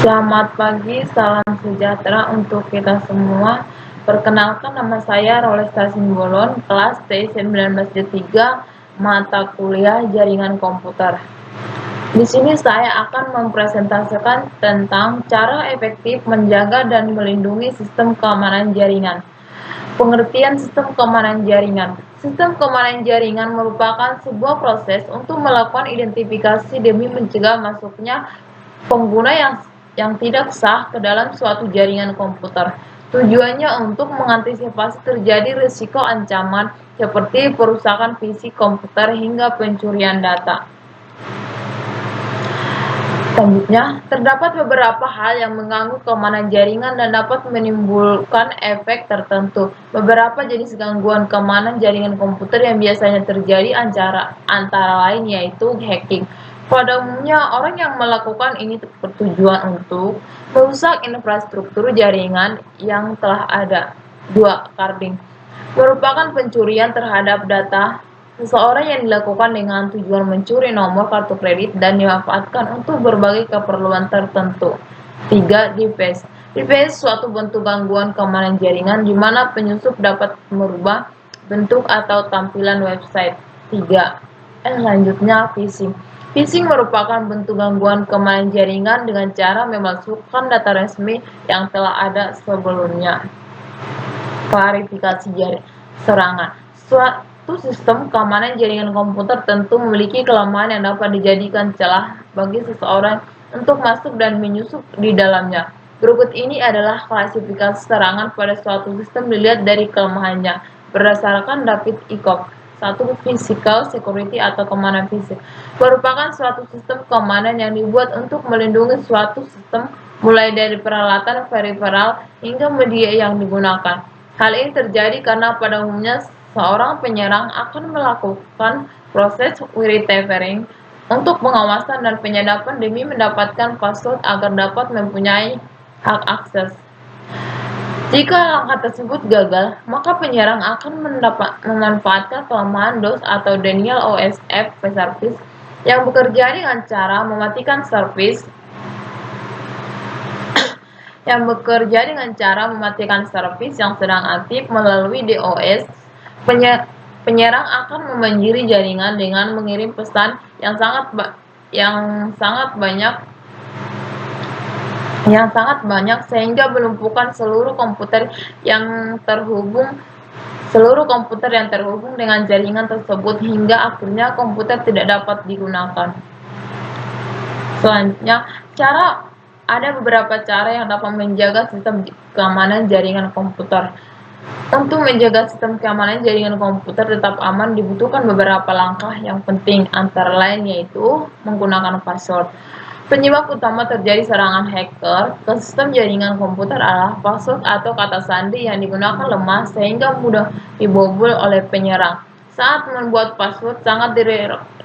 Selamat pagi, salam sejahtera untuk kita semua. Perkenalkan, nama saya Rolesta Simbolon, kelas T19D3, mata kuliah Jaringan Komputer. Di sini saya akan mempresentasikan tentang cara efektif menjaga dan melindungi sistem keamanan jaringan. Pengertian sistem keamanan jaringan. Sistem keamanan jaringan merupakan sebuah proses untuk melakukan identifikasi demi mencegah masuknya pengguna yang tidak sah ke dalam suatu jaringan komputer. Tujuannya untuk mengantisipasi terjadi risiko ancaman seperti perusakan fisik komputer hingga pencurian data. Selanjutnya, terdapat beberapa hal yang mengganggu keamanan jaringan dan dapat menimbulkan efek tertentu. Beberapa jenis gangguan keamanan jaringan komputer yang biasanya terjadi antara lain yaitu hacking. Pada umumnya, orang yang melakukan ini bertujuan untuk merusak infrastruktur jaringan yang telah ada. 2. Carding merupakan pencurian terhadap data seseorang yang dilakukan dengan tujuan mencuri nomor kartu kredit dan dimanfaatkan untuk berbagai keperluan tertentu. 3. Deepfake. Deepfake suatu bentuk gangguan keamanan jaringan di mana penyusup dapat merubah bentuk atau tampilan website. 3. Selanjutnya, phishing. Phishing merupakan bentuk gangguan keamanan jaringan dengan cara memasukkan data resmi yang telah ada sebelumnya. Klarifikasi serangan. Suatu sistem keamanan jaringan komputer tentu memiliki kelemahan yang dapat dijadikan celah bagi seseorang untuk masuk dan menyusup di dalamnya. Berikut ini adalah klasifikasi serangan pada suatu sistem dilihat dari kelemahannya berdasarkan David Icke. 1. Physical security atau keamanan fisik merupakan suatu sistem keamanan yang dibuat untuk melindungi suatu sistem mulai dari peralatan peripheral hingga media yang digunakan. Hal ini terjadi karena pada umumnya seorang penyerang akan melakukan proses wiretapping untuk pengawasan dan penyadapan demi mendapatkan password agar dapat mempunyai hak akses. Jika langkah tersebut gagal, maka penyerang akan memanfaatkan kelemahan DOS atau Denial OS F service yang bekerja dengan cara mematikan service yang sedang aktif melalui DOS. Penyerang akan membanjiri jaringan dengan mengirim pesan yang sangat banyak sehingga melumpuhkan seluruh komputer yang terhubung dengan jaringan tersebut hingga akhirnya komputer tidak dapat digunakan. Selanjutnya, ada beberapa cara yang dapat menjaga sistem keamanan jaringan komputer. Untuk menjaga sistem keamanan jaringan komputer tetap aman dibutuhkan beberapa langkah yang penting, antara lain yaitu menggunakan password. Penyebab utama terjadi serangan hacker ke sistem jaringan komputer adalah password atau kata sandi yang digunakan lemah sehingga mudah dibobol oleh penyerang. Saat membuat password, sangat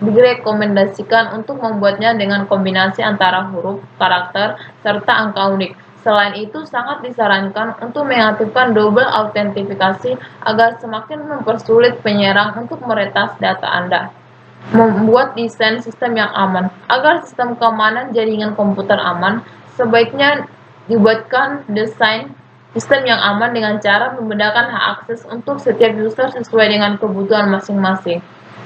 direkomendasikan untuk membuatnya dengan kombinasi antara huruf, karakter, serta angka unik. Selain itu, sangat disarankan untuk mengaktifkan double autentifikasi agar semakin mempersulit penyerang untuk meretas data Anda. Membuat desain sistem yang aman. Agar sistem keamanan jaringan komputer aman, sebaiknya dibuatkan desain sistem yang aman dengan cara membedakan hak akses untuk setiap user sesuai dengan kebutuhan masing-masing.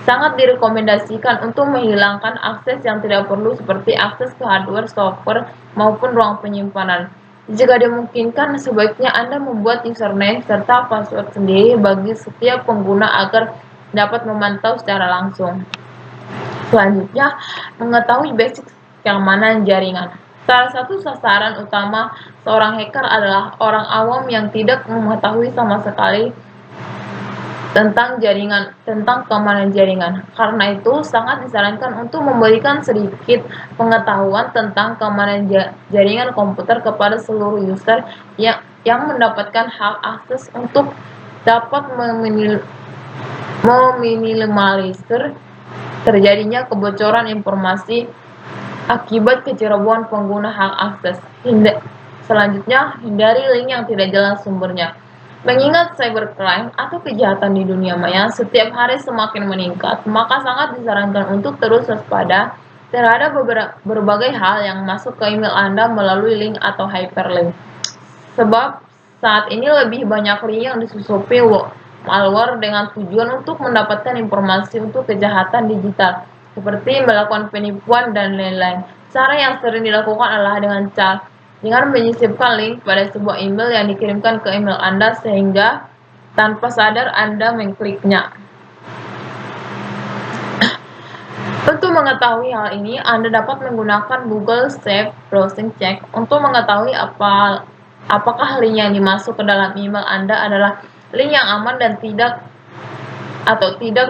Sangat direkomendasikan untuk menghilangkan akses yang tidak perlu seperti akses ke hardware, software, maupun ruang penyimpanan. Jika dimungkinkan, sebaiknya Anda membuat username serta password sendiri bagi setiap pengguna agar dapat memantau secara langsung. Selanjutnya, mengetahui basic keamanan jaringan. Salah satu sasaran utama seorang hacker adalah orang awam yang tidak mengetahui sama sekali tentang keamanan jaringan. Karena itu, sangat disarankan untuk memberikan sedikit pengetahuan tentang keamanan jaringan komputer kepada seluruh user yang mendapatkan hak akses untuk dapat meminimalisir terjadinya kebocoran informasi akibat kecerobohan pengguna hak akses. Selanjutnya, hindari link yang tidak jelas sumbernya. Mengingat cybercrime atau kejahatan di dunia maya setiap hari semakin meningkat, maka sangat disarankan untuk terus waspada Terhadap berbagai hal yang masuk ke email Anda melalui link atau hyperlink. Sebab saat ini lebih banyak link yang disusupi malware dengan tujuan untuk mendapatkan informasi untuk kejahatan digital, seperti melakukan penipuan dan lain-lain. Cara yang sering dilakukan adalah dengan menyisipkan link pada sebuah email yang dikirimkan ke email Anda sehingga tanpa sadar Anda mengkliknya. Untuk mengetahui hal ini, Anda dapat menggunakan Google Safe Browsing Check untuk mengetahui apakah link yang dimasuk ke dalam email Anda adalah link yang aman dan tidak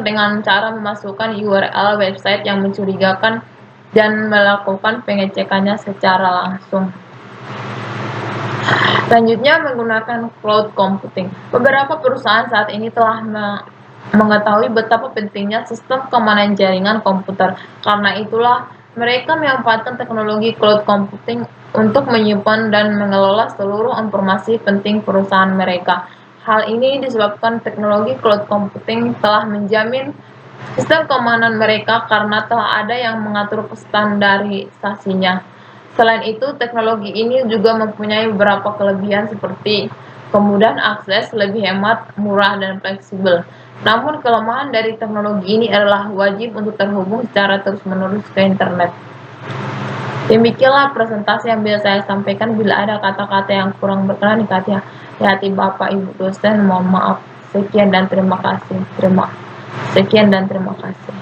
dengan cara memasukkan URL website yang mencurigakan dan melakukan pengecekannya secara langsung. Selanjutnya, menggunakan cloud computing. Beberapa perusahaan saat ini telah mengetahui betapa pentingnya sistem keamanan jaringan komputer. Karena itulah, mereka memanfaatkan teknologi cloud computing untuk menyimpan dan mengelola seluruh informasi penting perusahaan mereka. Hal ini disebabkan teknologi cloud computing telah menjamin sistem keamanan mereka karena telah ada yang mengatur standarisasinya. Selain itu, teknologi ini juga mempunyai beberapa kelebihan seperti kemudahan akses, lebih hemat, murah, dan fleksibel. Namun, kelemahan dari teknologi ini adalah wajib untuk terhubung secara terus-menerus ke internet. Demikianlah presentasi yang bisa saya sampaikan. Bila ada kata-kata yang kurang berkenan di hati Bapak Ibu dosen, mohon maaf. Sekian dan terima kasih.